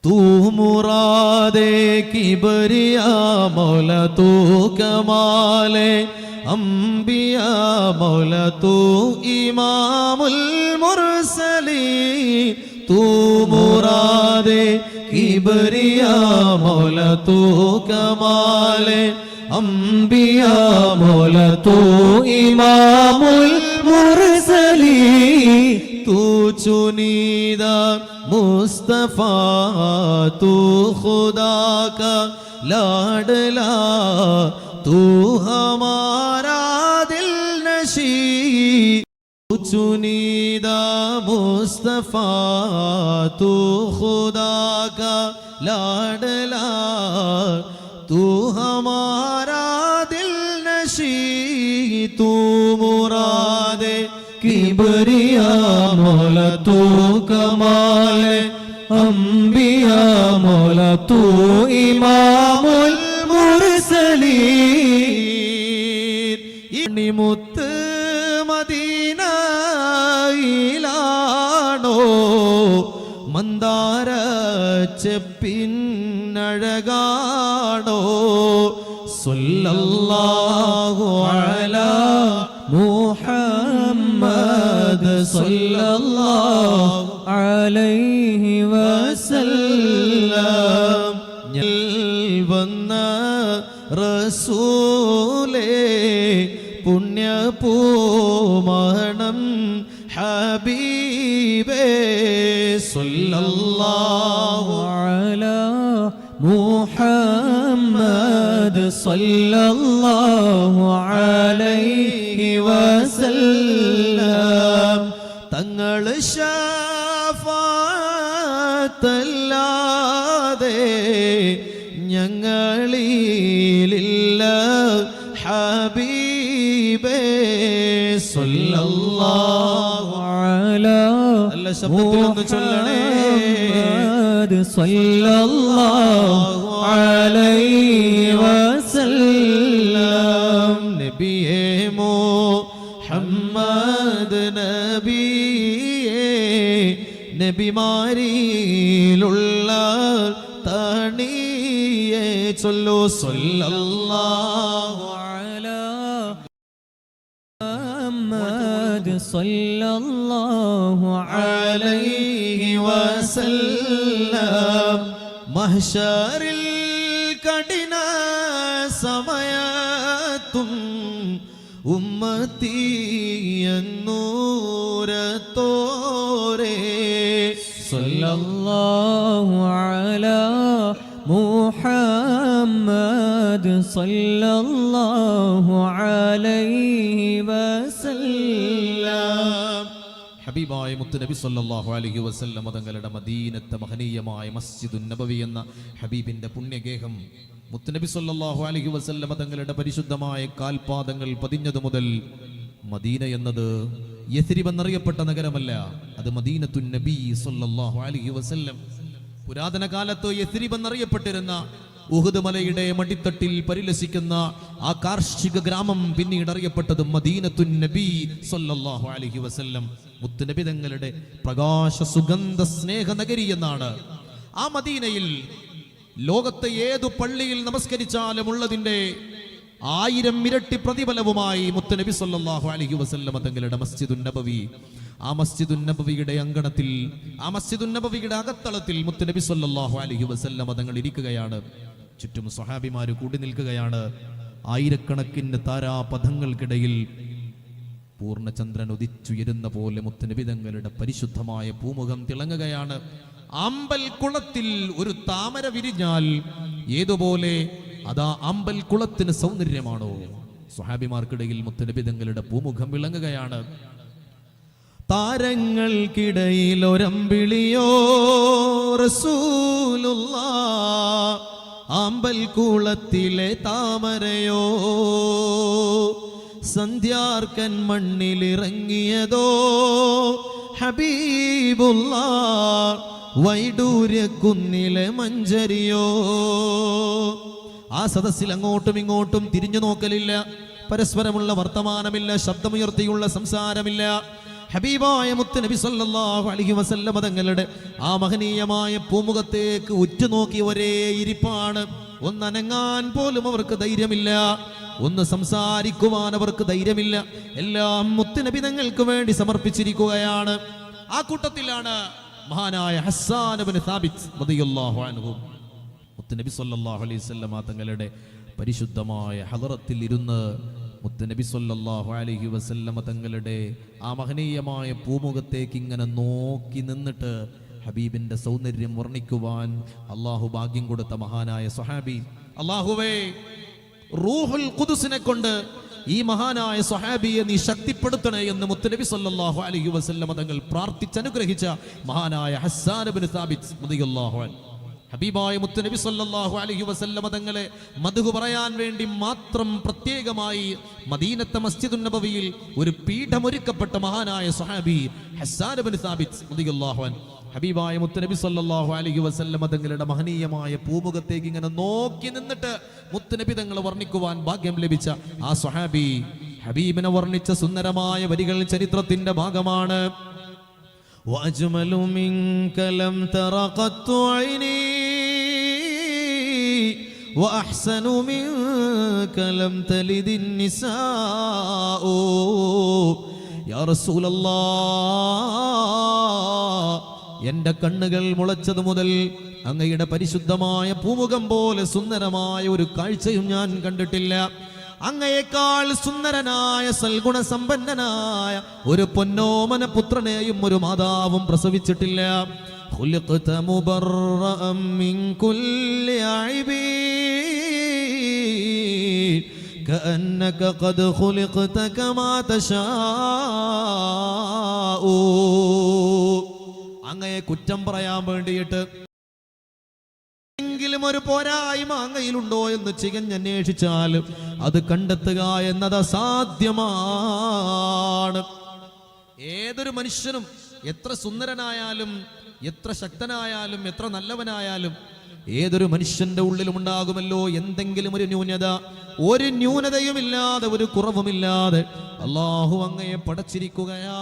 तू मुरादे किबरिया मौला तू कमाले अंबिया मौला तू इमामुल मुरसलीन तू मुरादे किबरिया मौला तू कमाले अंबिया मौला तू इमामुल मुरसलीन तू चुनीदा मुस्तफा तू खुदा का लाडला तू हमारा दिल नशी तू चुनीदा मुस्तफा तू खुदा का लाडला तू हमारा दिल नशी तू मुरादे किबरिया मौला तू कमाले अंबिया मौला तू इमामुल मुरसलीन ഇണിമുത്ത് മദീനയിലാണോ മന്ദാര ചെപ്പിന്നഴകാണോ സല്ലല്ലാഹു അലാ മുഹമ്മദ് സല്ലല്ലാഹു അലൈഹി വസല്ലം വന്ന റസൂലേ പുണ്യപൂമണം ഹബീബേ സല്ലല്ലാഹു അലാ മുഹമ്മദ് സല്ലല്ലാഹു അലൈഹി വസല്ലം തങ്ങൾ ശഫാഅത്തല്ലാതെ ഞങ്ങളിലില്ല ഹബീബേ സല്ലല്ലാഹു അലാ നല്ല ശബ്ദത്തിലൊന്ന് ചൊല്ലണേ സല്ലല്ലാഹു അലൈഹി വസല്ലം നബിയേ മുഹമ്മദ് നബിയേ നബിമാരിലുള്ള തണിയേ ചൊല്ലു സല്ലല്ലാഹു അലാ മുഹമ്മദ് സല്ലല്ലാഹു അലൈഹി വസല്ലം മഹ്ശറിൽ കഠിന സമയത്തും ഉമ്മത്തി എന്നൂരത്തോരേ സല്ലല്ലാഹു അലാ മുഹമ്മദ് സല്ലല്ലാഹു അലൈഹി വസല്ലം ഹബീബായ മുത്തുനബി സല്ലല്ലാഹു അലൈഹി വസല്ലം തങ്ങളുടെ മദീനത്തെ മഹനീയമായ മസ്ജിദുൻ നബവി എന്ന ഹബീബിന്റെ പുണ്യഗേഹം മുത്തുനബി സല്ലല്ലാഹു അലൈഹി വസല്ലം തങ്ങളുടെ പരിശുദ്ധമായ കാൽപാദങ്ങൾ പതിഞ്ഞതു മുതൽ മദീന എന്നത് യസ്രിബ് എന്നറിയപ്പെട്ട നഗരമല്ല, അത് മദീനത്തുൻ നബി സല്ലല്ലാഹു അലൈഹി വസല്ലം. പുരാതന കാലത്ത് യസ്രിബ് എന്നറിയപ്പെട്ടിരുന്ന ഉഹുദ് മലയുടെ മടിത്തട്ടിൽ പരിലസിക്കുന്ന ആ കാർഷിക ഗ്രാമം പിന്നീട് അറിയപ്പെട്ടത് മദീനത്തുൻ നബി സല്ലല്ലാഹു അലൈഹി വസല്ലം, മുത്തുനബി തങ്ങളുടെ പ്രകാശ സുഗന്ധ സ്നേഹ നഗരി എന്നാണ്. ആ മദീനയിൽ ലോകത്തെ ഏതു പള്ളിയിൽ നമസ്കരിച്ചാലും ഉള്ളതിന്റെ 1000 ഇരട്ടി പ്രതിഫലവുമായി മുത്തുനബി സല്ലല്ലാഹു അലൈഹി വസല്ലം തങ്ങളുടെ മസ്ജിദുൻ നബവി, ആ മസ്ജിദുൻ നബവിയുടെ അങ്കണത്തിൽ, ആ മസ്ജിദുൻ നബവിയുടെ അകത്തളത്തിൽ മുത്തുനബി സല്ലല്ലാഹു അലൈഹി വസല്ലം തങ്ങൾ ഇരിക്കുകയാണ്. ചുറ്റും സ്വഹാബിമാര് കൂടി നിൽക്കുകയാണ്. ആയിരക്കണക്കിന് താരാപഥങ്ങൾക്കിടയിൽ പൂർണ്ണചന്ദ്രൻ ഉദിച്ചുയരുന്ന പോലെ മുത്തുനബി തങ്ങളുടെ പരിശുദ്ധമായ പൂമുഖം തിളങ്ങുകയാണ്. അമ്പൽ കുളത്തിൽ ഒരു താമര വിരിഞ്ഞാൽ ഏതുപോലെ അതാ അമ്പൽ കുളത്തിന് സൗന്ദര്യമാണോ, സ്വഹാബിമാർക്കിടയിൽ മുത്തുനബി തങ്ങളുടെ പൂമുഖം വിളങ്ങുകയാണ്. താരങ്ങൾക്കിടയിൽ ഒരമ്പിളിയോ റസൂലുള്ളാഹ്, അമ്പൽ കുളത്തിലെ താമരയോ, സന്ധ്യാർക്കൻ മണ്ണിലിറങ്ങിയതോ ഹബീബുള്ളാഹ്, വൈഡൂര്യ കുന്നിലെ മഞ്ചരിയോ. ആ സദസ്സിൽ അങ്ങോട്ടും ഇങ്ങോട്ടും തിരിഞ്ഞു നോക്കലില്ല, പരസ്പരമുള്ള വർത്തമാനമില്ല, ശബ്ദമുയർത്തിയുള്ള സംസാരമില്ല. ഹബീബായ മുത്ത് നബി സല്ലല്ലാഹു അലൈഹി വസല്ലം തങ്ങളുടെ ആ മഹനീയമായ പൂമുഖത്തേക്ക് ഉറ്റുനോക്കി ഒരേ ഇരിപ്പാണ്. ഒന്നനങ്ങാൻ പോലും അവർക്ക് ധൈര്യമില്ല, ഒന്ന് സംസാരിക്കുവാൻ അവർക്ക് ധൈര്യമില്ല. എല്ലാം മുത്ത് നബി തങ്ങൾക്ക് വേണ്ടി സമർപ്പിച്ചിരിക്കുകയാണ്. ആ കൂട്ടത്തിലാണ് മഹാനായ ഹസ്സാൻ ഇബ്നു സാബിത്ത് റളിയല്ലാഹു അൻഹു. മുത്ത് നബി സല്ലല്ലാഹു അലൈഹി വസല്ലം തങ്ങളുടെ പരിശുദ്ധമായ ഹദറത്തിൽ ഇരുന്ന് മുത്ത് നബി സല്ലല്ലാഹു അലൈഹി വസല്ലം തങ്ങളുടെ ആ മഹനീയമായ പൂമുഖത്തേക്ക് ഇങ്ങനെ നോക്കി നിന്നിട്ട് ഹബീബിന്റെ സൗന്ദര്യം വർണ്ണിക്കുവാൻ അള്ളാഹു ഭാഗ്യം കൊടുത്ത മഹാനായ സ്വഹാബി. അള്ളാഹുവേ, റൂഹുൽ ഖുദ്സിനെ കൊണ്ട് ഈ മഹാനായ സ്വഹാബിയെ നീ ശക്തിപ്പെടുത്തണേ എന്ന് മുത്തുനബി സല്ലല്ലാഹു അലൈഹി വസല്ലം തങ്ങൾ പ്രാർത്ഥിച്ചനുഗ്രഹിച്ച മഹാനായ ഹസ്സാൻ ഇബ്നു സാബിത്ത് റളിയല്ലാഹു അൻഹു. ഹബീബായ മുത്തുനബി സല്ലല്ലാഹു അലൈഹി വസല്ലം തങ്ങളെ മദ്ഹ് പറയാൻ വേണ്ടി മാത്രം പ്രത്യേകമായി മദീനത്തെ മസ്ജിദുൻ നബവിയിൽ ഒരു പീഠമൊരുക്കപ്പെട്ട മഹാനായ സ്വഹാബി ഹസ്സാൻ ഇബ്നു സാബിത്ത് റളിയല്ലാഹു അൻഹു. ഹബീബായ മുത്തുനബി സല്ലല്ലാഹു അലൈഹി വസല്ലം തങ്ങളുടെ മഹനീയമായ പൂമുഖത്തേക്ക് ഇങ്ങനെ നോക്കി നിന്നിട്ട് മുത്തുനബി തങ്ങളെ വർണ്ണിക്കുവാൻ ഭാഗ്യം ലഭിച്ച ആ സ്വഹാബി ഹബീബിനെ വർണ്ണിച്ച സുന്ദരമായ വരികൾ ചരിത്രത്തിന്റെ ഭാഗമാണ്. وأجمل منك لم تر قط عيني وأحسن منك لم تلد النساء يا رسول الله. എൻ്റെ കണ്ണുകൾ മുളച്ചത് മുതൽ അങ്ങയുടെ പരിശുദ്ധമായ പൂമുഖം പോലെ സുന്ദരമായ ഒരു കാഴ്ചയും ഞാൻ കണ്ടിട്ടില്ല. അങ്ങയേക്കാൾ സുന്ദരനായ സൽഗുണ സമ്പന്നനായ ഒരു പൊന്നോമന പുത്രനെയും ഒരു മാതാവും പ്രസവിച്ചിട്ടില്ല. ഖുലിഖത മുബറഅൻ മിൻ കുല്ലി ഐബീൻ കഅന്നക ഖദ് ഖുലിഖത കമാ തശാഉ. അങ്ങയെ കുറ്റം പറയാൻ വേണ്ടിയിട്ട് എങ്കിലും ഒരു പോരായ്മ അങ്ങയിലുണ്ടോ എന്ന് ചികഞ്ഞന്വേഷിച്ചാൽ അത് കണ്ടെത്തുക എന്നത് അസാധ്യമാണ്. ഏതൊരു മനുഷ്യനും എത്ര സുന്ദരനായാലും എത്ര ശക്തനായാലും എത്ര നല്ലവനായാലും ഏതൊരു മനുഷ്യന്റെ ഉള്ളിലും ഉണ്ടാകുമല്ലോ എന്തെങ്കിലും ഒരു ന്യൂനത. ഒരു ന്യൂനതയുമില്ലാതെ ഒരു കുറവുമില്ലാതെ അല്ലാഹു അങ്ങയെ പടച്ചിരിക്കുകയാ.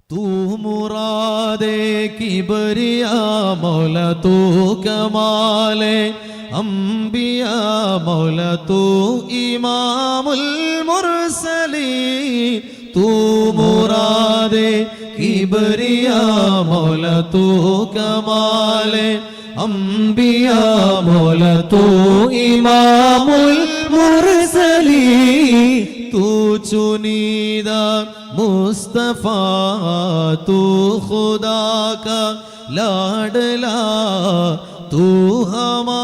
तू मुरादे किबरिया मौला तू कमाले अंबिया मौला तू इमामुल मुरसलीन. तू मुरादे किबरिया मौला तू कमाले अंबिया मौला तू इमामुल मुरसलीन. तू चुनीदा मुस्तफा तू खुदा का लाडला तू हमारा